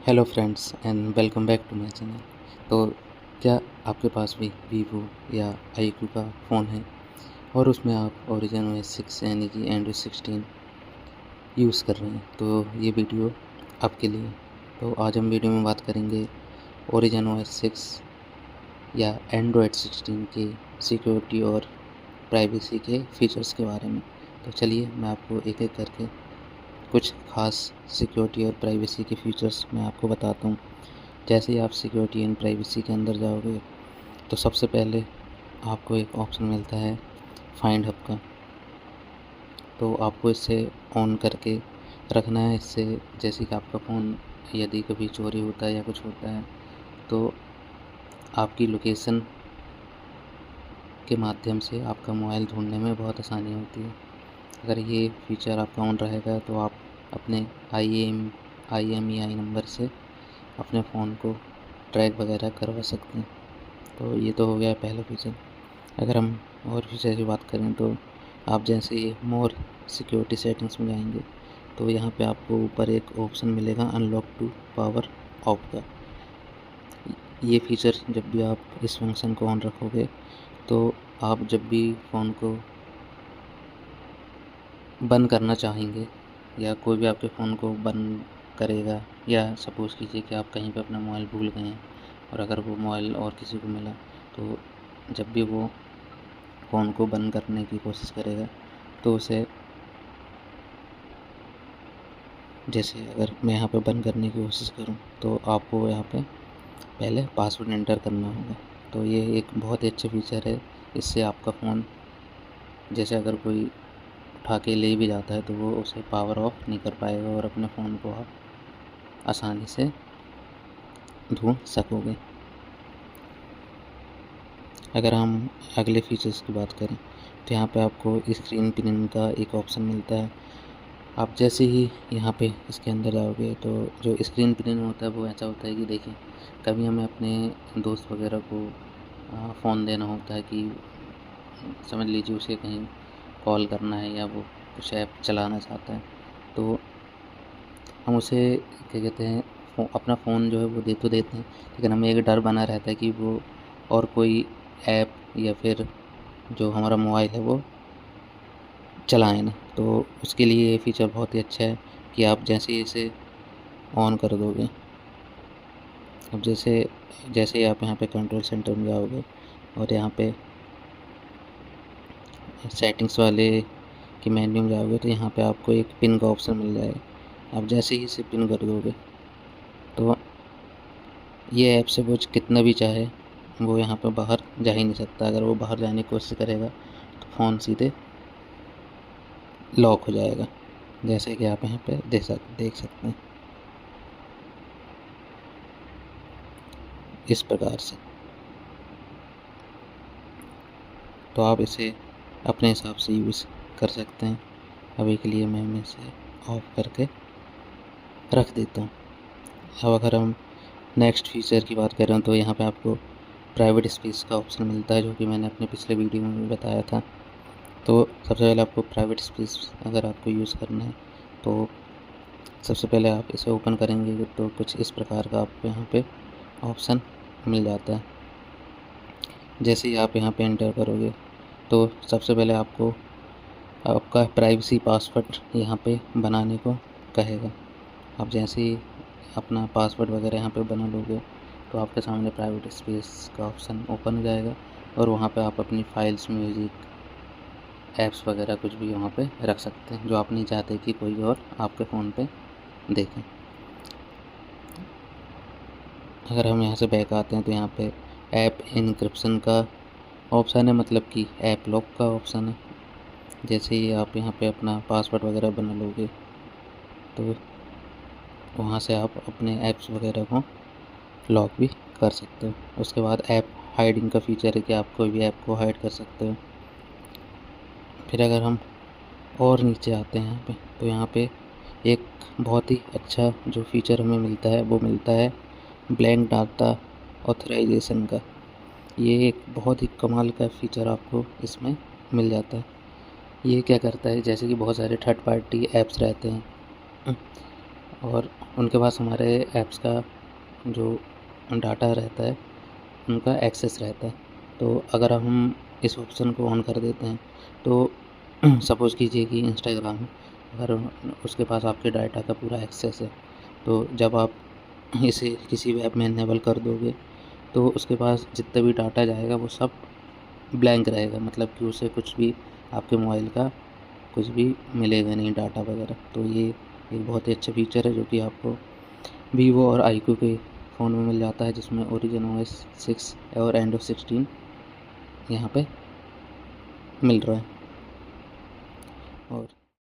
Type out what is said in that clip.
Hello friends and welcome back to my channel. तो क्या आपके पास भी वीवो या iQOO का फ़ोन है और उसमें आप ओरिजिन OS 6 यानी कि एंड्रॉयड 16 यूज़ कर रहे हैं, तो ये वीडियो आपके लिए। तो आज हम वीडियो में बात करेंगे ओरिजिन OS 6 या एंड्रॉयड 16 के सिक्योरिटी और प्राइवेसी के फीचर्स के बारे में। तो चलिए मैं आपको एक एक करके कुछ खास सिक्योरिटी और प्राइवेसी के फीचर्स मैं आपको बताता हूँ। जैसे ही आप सिक्योरिटी एंड प्राइवेसी के अंदर जाओगे तो सबसे पहले आपको एक ऑप्शन मिलता है फाइंड हब का। तो आपको इसे ऑन करके रखना है। इससे जैसे कि आपका फ़ोन यदि कभी चोरी होता है या कुछ होता है तो आपकी लोकेशन के माध्यम से आपका मोबाइल ढूंढने में बहुत आसानी होती है। अगर ये फीचर आपका ऑन रहेगा तो आप अपने IMEI नंबर से अपने फ़ोन को ट्रैक वगैरह करवा सकते हैं। तो ये तो हो गया पहला फीचर। अगर हम और फीचर की बात करें तो आप जैसे ही मोर सिक्योरिटी सेटिंग्स में जाएंगे तो यहाँ पे आपको ऊपर एक ऑप्शन मिलेगा अनलॉक टू पावर ऑफ का। ये फीचर जब भी आप इस फंक्शन को ऑन रखोगे तो आप जब भी फ़ोन को बंद करना चाहेंगे या कोई भी आपके फ़ोन को बंद करेगा, या सपोज़ कीजिए कि आप कहीं पे अपना मोबाइल भूल गए हैं और अगर वो मोबाइल और किसी को मिला तो जब भी वो फ़ोन को बंद करने की कोशिश करेगा तो उसे, जैसे अगर मैं यहाँ पे बंद करने की कोशिश करूँ तो आपको यहाँ पे पहले पासवर्ड एंटर करना होगा। तो ये एक बहुत ही अच्छा फीचर है। इससे आपका फ़ोन जैसे अगर कोई उठा के ले भी जाता है तो वो उसे पावर ऑफ नहीं कर पाएगा और अपने फ़ोन को आप आसानी से ढूंढ सकोगे। अगर हम अगले फीचर्स की बात करें तो यहाँ पे आपको स्क्रीन प्रिंट का एक ऑप्शन मिलता है। आप जैसे ही यहाँ पे इसके अंदर जाओगे तो जो स्क्रीन प्रिंट होता है वो ऐसा होता है कि देखिए कभी हमें अपने दोस्त वगैरह को फ़ोन देना होता है कि समझ लीजिए उसे कहीं कॉल करना है या वो कुछ ऐप चलाना चाहता है, तो हम उसे क्या कहते हैं अपना फ़ोन जो है वो दे तो देते हैं, लेकिन हमें एक डर बना रहता है कि वो और कोई ऐप या फिर जो हमारा मोबाइल है वो चलाएँ ना। तो उसके लिए ये फ़ीचर बहुत ही अच्छा है कि आप जैसे ही इसे ऑन कर दोगे, अब जैसे जैसे ही आप यहाँ पे कंट्रोल सेंटर में जाओगे और यहाँ पे सेटिंग्स वाले के मेन्यू में जाओगे तो यहाँ पे आपको एक पिन का ऑप्शन मिल जाएगा। आप जैसे ही इसे पिन कर दोगे तो ये ऐप से वो कितना भी चाहे वो यहाँ पे बाहर जा ही नहीं सकता। अगर वो बाहर जाने की कोशिश करेगा तो फ़ोन सीधे लॉक हो जाएगा, जैसे कि आप यहाँ पे देख सकते हैं इस प्रकार से। तो आप इसे अपने हिसाब से यूज़ कर सकते हैं। अभी के लिए मैं इसे ऑफ करके रख देता हूँ। अब अगर हम नेक्स्ट फीचर की बात कर रहे हैं तो यहाँ पे आपको प्राइवेट स्पेस का ऑप्शन मिलता है, जो कि मैंने अपने पिछले वीडियो में भी बताया था। तो सबसे पहले आपको प्राइवेट स्पेस अगर आपको यूज़ करना है तो सबसे पहले आप इसे ओपन करेंगे तो कुछ इस प्रकार का आपको यहाँ पे ऑप्शन मिल जाता है। जैसे ही आप यहाँ पे एंटर करोगे तो सबसे पहले आपको आपका प्राइवेसी पासवर्ड यहाँ पे बनाने को कहेगा। आप जैसे ही अपना पासवर्ड वगैरह यहाँ पे बना लोगे तो आपके सामने प्राइवेट स्पेस का ऑप्शन ओपन हो जाएगा और वहाँ पे आप अपनी फाइल्स, म्यूज़िक, ऐप्स वगैरह कुछ भी वहाँ पे रख सकते हैं जो आप नहीं चाहते कि कोई और आपके फ़ोन पे देखें। अगर हम यहाँ से बैक आते हैं तो यहाँ पे ऐप इनक्रिप्शन का ऑप्शन है, मतलब कि ऐप लॉक का ऑप्शन है। जैसे ही आप यहाँ पे अपना पासवर्ड वगैरह बना लोगे तो वहाँ से आप अपने ऐप्स वगैरह को लॉक भी कर सकते हो। उसके बाद ऐप हाइडिंग का फीचर है कि आप कोई भी ऐप को हाइड कर सकते हो। फिर अगर हम और नीचे आते हैं यहाँ पे तो यहाँ पे एक बहुत ही अच्छा जो फीचर हमें मिलता है वो मिलता है ब्लैंक डाटा ऑथराइजेशन का। ये एक बहुत ही कमाल का फीचर आपको इसमें मिल जाता है। ये क्या करता है, जैसे कि बहुत सारे थर्ड पार्टी ऐप्स रहते हैं और उनके पास हमारे ऐप्स का जो डाटा रहता है उनका एक्सेस रहता है। तो अगर हम इस ऑप्शन को ऑन कर देते हैं तो सपोज़ कीजिए कि इंस्टाग्राम अगर उसके पास आपके डाटा का पूरा एक्सेस है, तो जब आप इसे किसी भी ऐप में इनेबल कर दोगे तो उसके पास जितना भी डाटा जाएगा वो सब ब्लैंक रहेगा, मतलब कि उसे कुछ भी आपके मोबाइल का कुछ भी मिलेगा नहीं, डाटा वगैरह। तो ये एक बहुत ही अच्छा फीचर है जो कि आपको वीवो और iQOO के फ़ोन में मिल जाता है, जिसमें Origin OS 6 और Android 16 यहाँ पे मिल रहा है। और